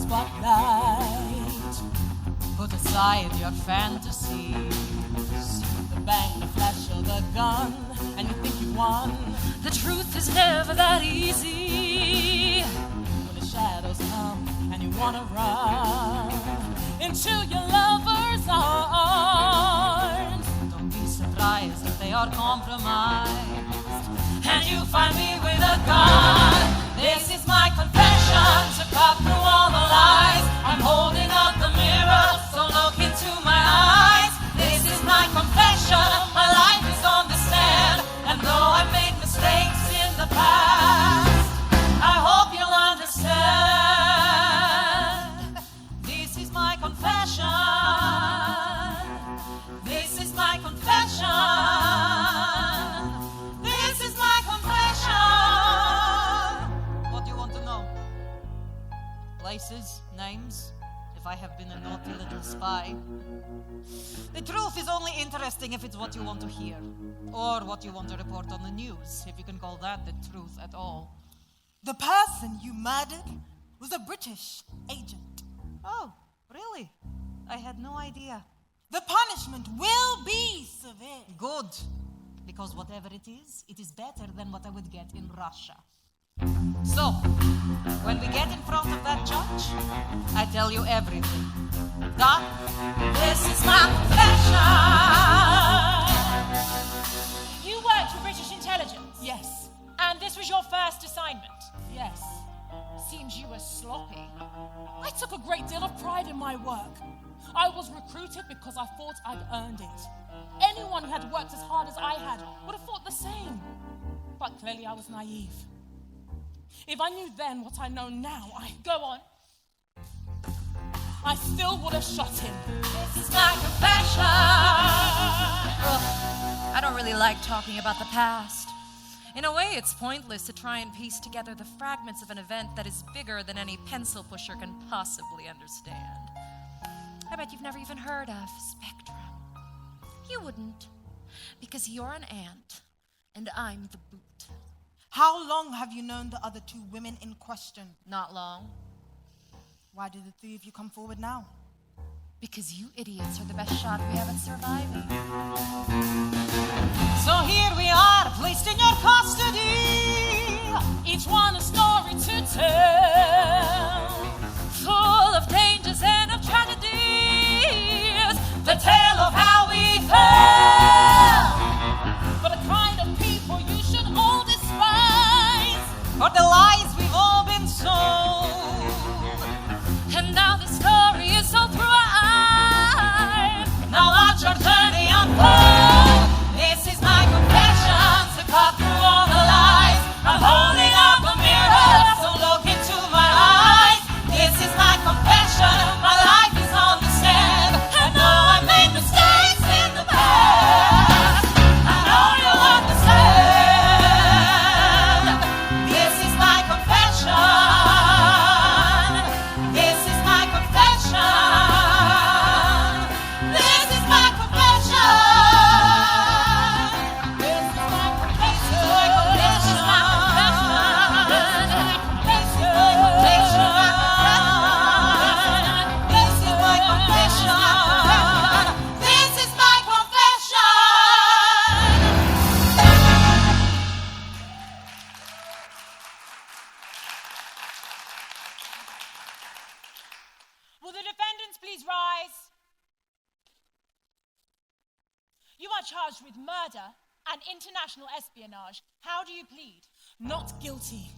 spotlight. Put aside your fantasies, the bang, the flash, or the gun, and you think you won. The truth is never that easy. When the shadows come and you wanna run into your lover's arms, don't be surprised if they are compromised and you find me with a gun. This is my confession to cut through all the lies. I'm holding up the mirror, so look into my eyes. This is my confession, my life is on the stand, and though I made mistakes in the past, I hope you'll understand. This is my confession. This is my confession. This is my confession. What do you want to know? Places, names, if I have been a naughty little spy. The truth is only interesting if it's what you want to hear, or what you want to report on the news, if you can call that the truth at all. The person you murdered was a British agent. Oh, really? I had no idea. The punishment will be severe. Good, because whatever it is better than what I would get in Russia. So, when we get in front of that judge, I tell you everything. Doc, this is my confession. You worked for British intelligence? Yes, And this was your first assignment? yes. Seems you were sloppy. I took a great deal of pride in my work. I was recruited because I thought I'd earned it. Anyone who had worked as hard as I had would have thought the same. But clearly I was naive. If I knew then what I know now, Go on. I still would have shot him. This is my confession. Ugh, I don't really like talking about the past. In a way, it's pointless to try and piece together the fragments of an event that is bigger than any pencil pusher can possibly understand. I bet you've never even heard of Spectrum. You wouldn't, because you're an ant, and I'm the boot. How long have you known the other two women in question? Not long. Why do the three of you come forward now? Because you idiots are the best shot we have at surviving. So here we are, placed in your custody. Each one a story to tell. Full of dangers and of tragedies. The tale of how we fell. For the kind of people you should all despise. For the lies we've all been sold. And now the story is so through our eyes. Now watch our journey unfold. This is my confession to cut through all the lies. I'm holding up a mirror, so look into my eyes. This is my confession, my life is on the stand. I know I made mistakes in the past. I know you'll understand. This is my confession. This is my confession. This is my confession. This is my confession. This is my Will the defendants please rise? You are charged with murder and international espionage. How do you plead? Not guilty.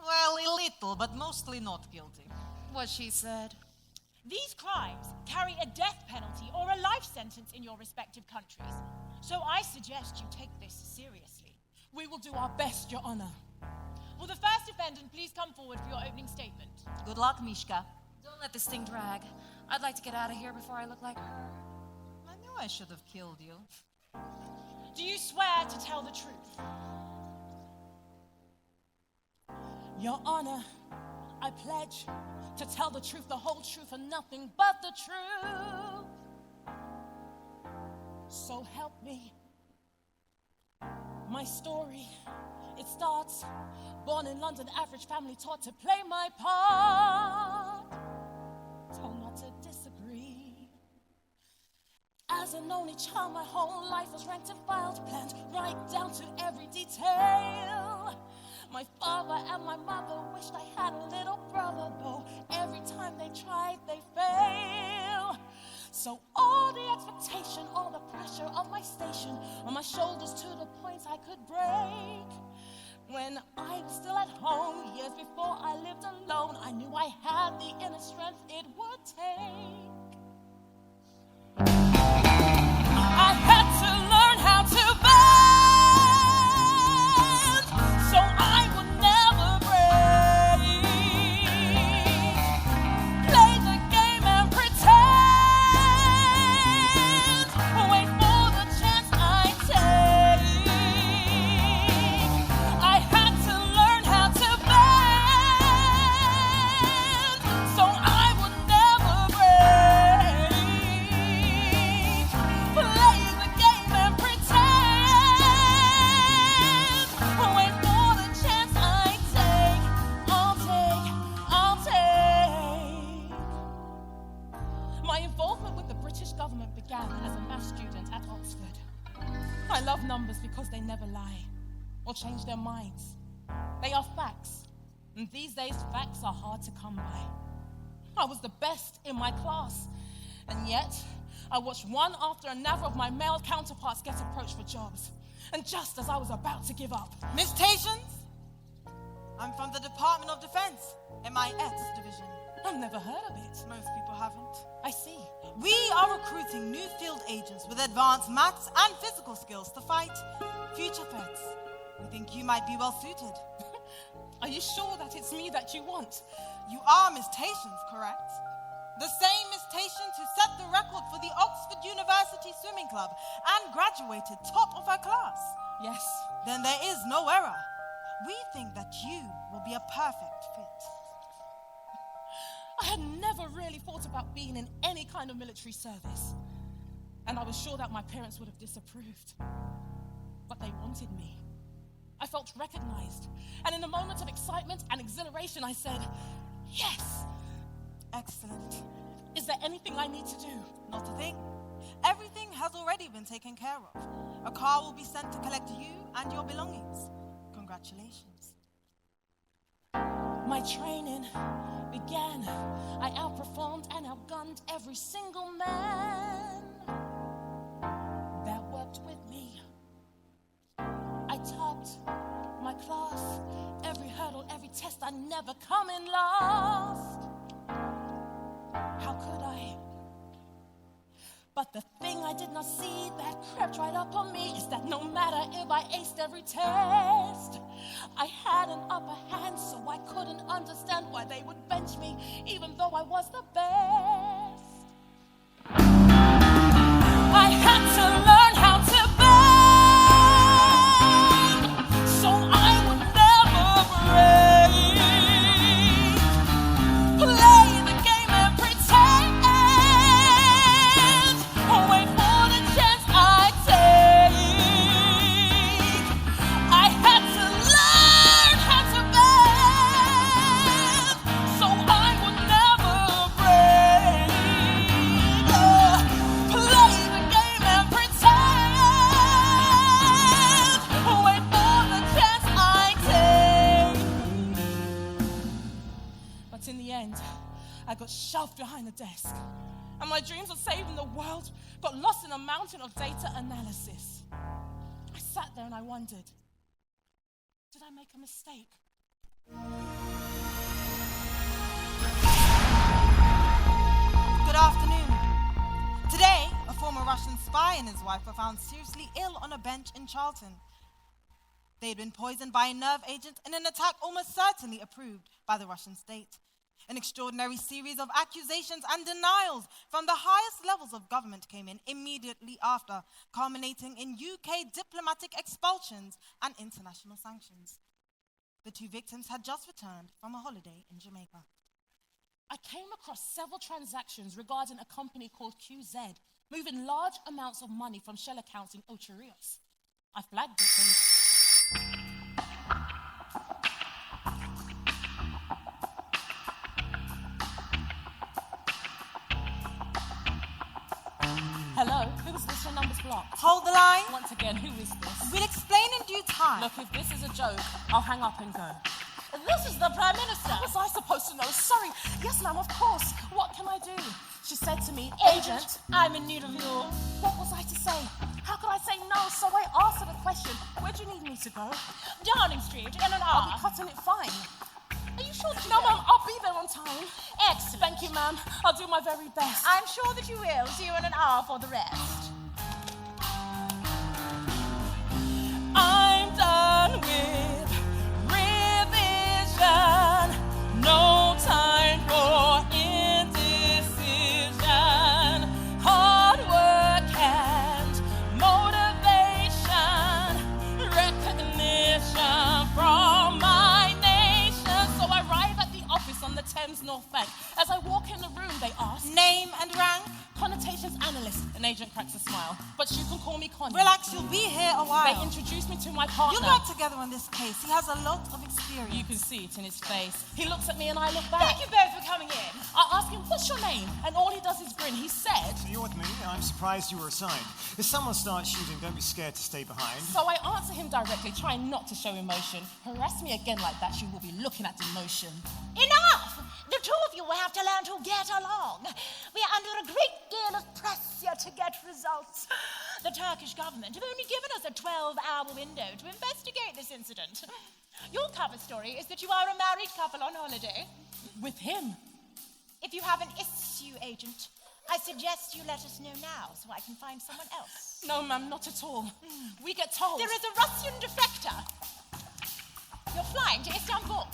Well, a little, but mostly not guilty. What she said. These crimes carry a death penalty or a life sentence in your respective countries. So I suggest you take this seriously. We will do our best, Your Honor. Will the first defendant please come forward for your opening statement? Good luck, Mishka. Don't let this thing drag. I'd like to get out of here before I look like her. I knew I should have killed you. Do you swear to tell the truth? Your Honor, I pledge to tell the truth, the whole truth, and nothing but the truth. So help me. My story It starts, born in London, average family, taught to play my part, told not to disagree. As an only child, my whole life was ranked and filed, planned right down to every detail. My father and my mother wished I had a little brother, though every time they tried, they failed. So all the expectation, all the pressure of my station on my shoulders to the point I could break. When I was still at home, years before I lived alone, I knew I had the inner strength it would take. I had to learn how to bend, so I would never break. Play the game and pretend, wait for the chance I take. I had to learn how to bend, so I would never break. Play the game and pretend, wait for the chance I take. I'll take. My involvement with the British government began as a maths student at Oxford. I love numbers because they never lie or change their minds. They are facts, and these days facts are hard to come by. I was the best in my class, and yet I watched one after another of my male counterparts get approached for jobs. And just as I was about to give up, Miss Tations, I'm from the Department of Defense, MIX division. I've never heard of it. Most people haven't. I see. We are recruiting new field agents with advanced maths and physical skills to fight future threats. We think you might be well suited. Are you sure that it's me that you want? You are Miss Tations, correct? The same Miss Tations who set the record for the Oxford University Swimming Club and graduated top of her class. Yes. Then there is no error. We think that you will be a perfect fit. I had never really thought about being in any kind of military service. And I was sure that my parents would have disapproved. But they wanted me. I felt recognized. And in a moment of excitement and exhilaration, I said, yes. Excellent. Is there anything I need to do? Not a thing. Everything has already been taken care of. A car will be sent to collect you and your belongings. Congratulations. My training began. I outperformed and outgunned every single man that worked with me. I topped my class, every hurdle, every test. I never come in last. How could I? But the thing I did not see that crept right up on me is that no matter if I aced every test, I had an upper hand, so I couldn't understand why they would bench me, even though I was the best. I had to learn how to bend, so I would never break. Play the game and pretend, wait for the chance I take. I had to learn how to bend, so I would never break. Play the game and pretend, wait for the chance I take. But in the end, I got shoved behind the desk, and my dreams of saving the world got lost in a mountain of data analysis. I sat there and I wondered, did I make a mistake? Good afternoon. Today, a former Russian spy and his wife were found seriously ill on a bench in Charlton. They had been poisoned by a nerve agent in an attack almost certainly approved by the Russian state. An extraordinary series of accusations and denials from the highest levels of government came in immediately after, culminating in UK diplomatic expulsions and international sanctions. The two victims had just returned from a holiday in Jamaica. I came across several transactions regarding a company called QZ, moving large amounts of money from shell accounts in Ocho Rios. I flagged it and blocked. Hold the line. Once again, who is this? We'll explain in due time. Look, if this is a joke, I'll hang up and go. This is the Prime Minister. How was I supposed to know? Sorry. Yes, ma'am, of course. What can I do? She said to me, Agent, I'm in need of you. What was I to say? How could I say no? So I asked her the question, where do you need me to go? Downing Street, in an I'll be hour. cutting it fine. Are you sure that you No, will? ma'am, I'll be there on time. Excellent. Thank you, ma'am. I'll do my very best. I'm sure that you will. See you in an hour for the rest. I'm done with revision. No time for indecision. Hard work and motivation. Recognition from my nation. So I arrive at the office on the Thames North Bank. As I walk in the room, they ask, Name and rank. connotations analyst. An agent cracks a smile. But you can call me Connie. Relax, you'll be here a They while. introduced me to my partner. You'll work together on this case. He has a lot of experience. You can see it in his face. He looks at me and I look back. Thank you both for coming in. I ask him, what's your name? And all he does is grin. He said, So you're with me? I'm surprised you were assigned. If someone starts shooting, don't be scared to stay behind. so I answer him directly, trying not to show emotion. Harass me again like that, you will be looking at demotion. Enough! The two of you will have to learn to get along. We are under a great deal of pressure to get results. The Turkish government have only given us a 12-hour window to investigate this incident. Your cover story is that you are a married couple on holiday. With him. If you have an issue, Agent, I suggest you let us know now so I can find someone else. No, ma'am, not at all. We get told. There is a Russian defector. You're flying to Istanbul.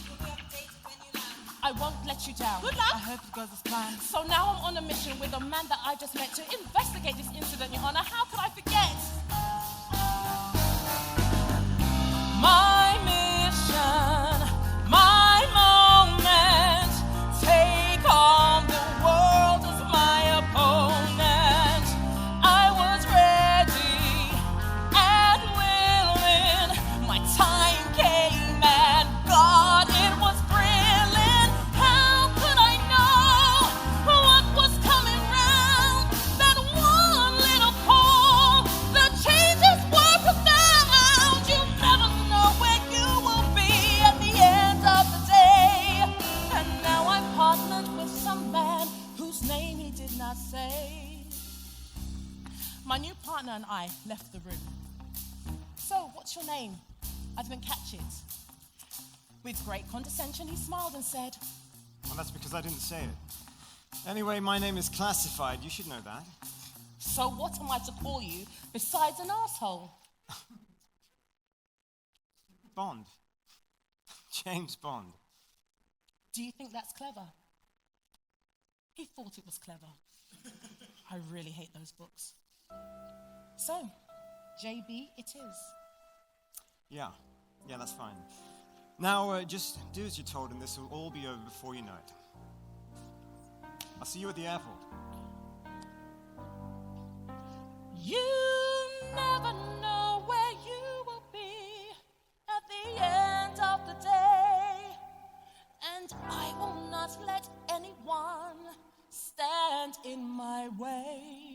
You'll be updated when you land. I won't let you down. Good luck. I hope it goes as planned. So now I'm on a mission with a man that I just met to investigate this incident, Your Honor. How could I forget? My mission, my moment. Take on the world as my opponent. I was ready and willing. My time came and God, it was thrilling. How could I know what was coming round? That one little call, the changes were profound. You never know where you will be at the end of the day. And now I'm partnered with some man whose name he did not say. My new partner and I left the room. So, what's your name? I didn't catch it. With great condescension, he smiled and said, Well, that's because I didn't say it. Anyway, my name is classified. You should know that. so what am I to call you besides an asshole? Bond. James Bond. Do you think that's clever? He thought it was clever. I really hate those books. So, JB it is. Yeah, that's fine. Now, just do as you're told, and this will all be over before you know it. I'll see you at the airport. You never know where you will be at the end of the day. And I will not let anyone stand in my way.